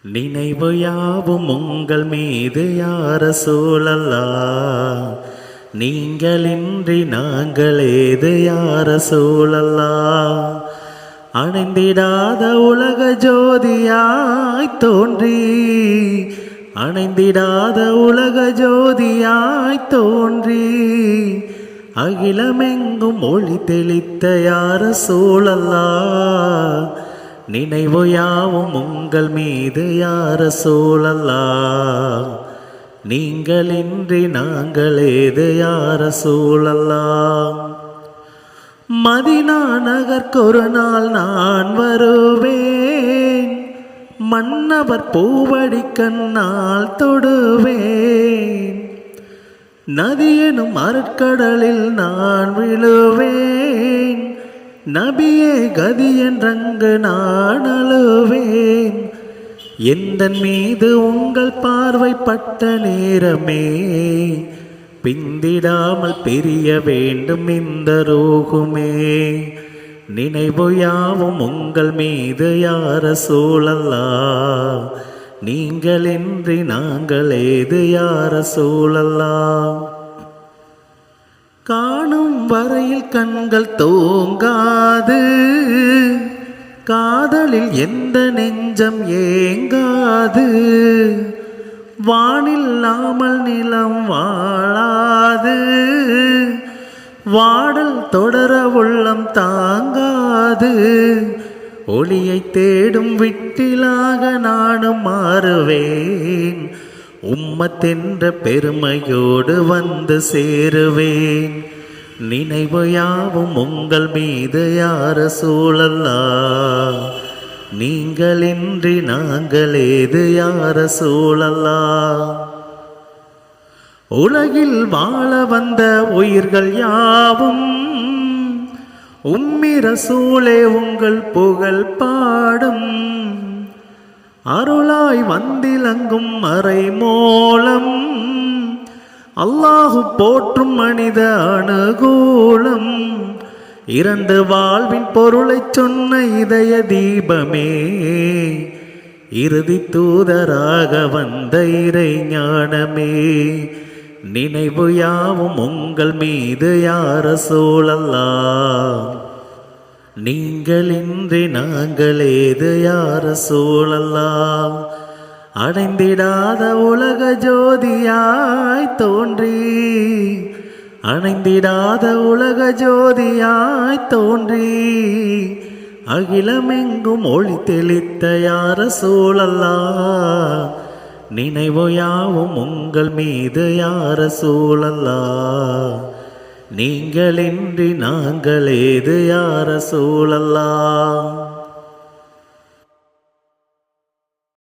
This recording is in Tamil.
நினைவு யாவும் உங்கள் மீது யா ரசூலல்லாஹ், நீங்களின்றி நாங்கள் ஏது யா ரசூலல்லாஹ். அணைந்திடாத உலக ஜோதியாய் தோன்றி, அணைந்திடாத உலக ஜோதியாய் தோன்றி, அகிலமெங்கும் ஒளி தெளித்த யா ரசூலல்லாஹ், நினைவு யாவும் உங்கள் மீது யா ரசூலல்லாஹ், நீங்களின்றி நாங்கள் ஏது யா ரசூலல்லாஹ். மதீனா நகர்க்கொரு நாள் நான் வருவேன், மன்னவர் பூவடி கண்ணால் தொடுவேன், நதியெனும் அருட்கடலில் நான் விழுவேன், நபியே கதி என்றங்கு நான் அழுவேன். எந்தன் மீது உங்கள் பார்வைப்பட்ட நேரமே பிந்திடாமல் பிரிய வேண்டும் இந்த ரூகுமே. நினைவு யாவும் உங்கள் மீது யா ரசூலல்லாஹ், நீங்களின்றி நாங்கள் ஏது யா ரசூலல்லாஹ். காணும் வரையில் கண்கள் தூங்காது, காதலில் எந்த நெஞ்சம் ஏங்காது, வானில்லாமல் நிலம் வாழாது, வாடல் தொடர உள்ளம் தாங்காது, ஒளியை தேடும் விட்டிலாக நானும் மாறுவேன், உம்மத்தென்ற பெருமையோடு வந்து சேருவேன். நினைவு யாவும் உங்கள் மீது யா ரசூலல்லாஹ், நீங்களின்றி நாங்கள் ஏது யா ரசூலல்லாஹ். உலகில் வாழ வந்த உயிர்கள் யாவும் உம்மி ரசூலே உங்கள் புகழ் பாடும், அருளாய் வந்திலங்கும் மறை மூலம், அல்லாஹு போற்றும் மனித அனுகூலம், இரண்டு வாழ்வின் பொருளை சொன்ன இதய தீபமே, இறுதி தூதராக வந்த இறை ஞானமே. நினைவு யாவும் உங்கள் மீது யா ரசூலல்லாஹ், நீங்களின்றி நாங்கள் ஏது யா ரசூலல்லாஹ். அணைந்திடாத உலக ஜோதியாய் தோன்றி, அணைந்திடாத உலக ஜோதியாய் தோன்றி, அகிலமெங்கும் ஒளி தெளித்த யா ரசூலல்லாஹ், நினைவு யாவும் உங்கள் மீது யா ரசூலல்லாஹ், நீங்களின்றி நாங்கள் ஏது யா ரசூலல்லாஹ்.